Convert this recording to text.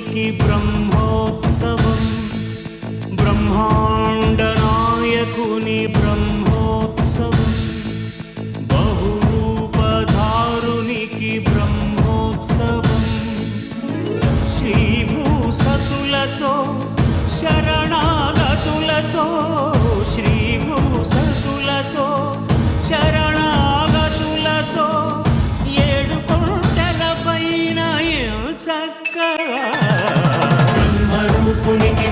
బ్రహ్మాండనాయకునికి బ్రహ్మోత్సవం, బ్రహ్మాండనాయకుని బ్రహ్మోత్సవం, బహురూపధారునికి బ్రహ్మోత్సవం, శ్రీభూసతులతో శరణాగతులతో, శ్రీభూసతులతో శరణాగతులతో ఏడు కొండల పైన చక్కగా బ్రహ్మరూపునికి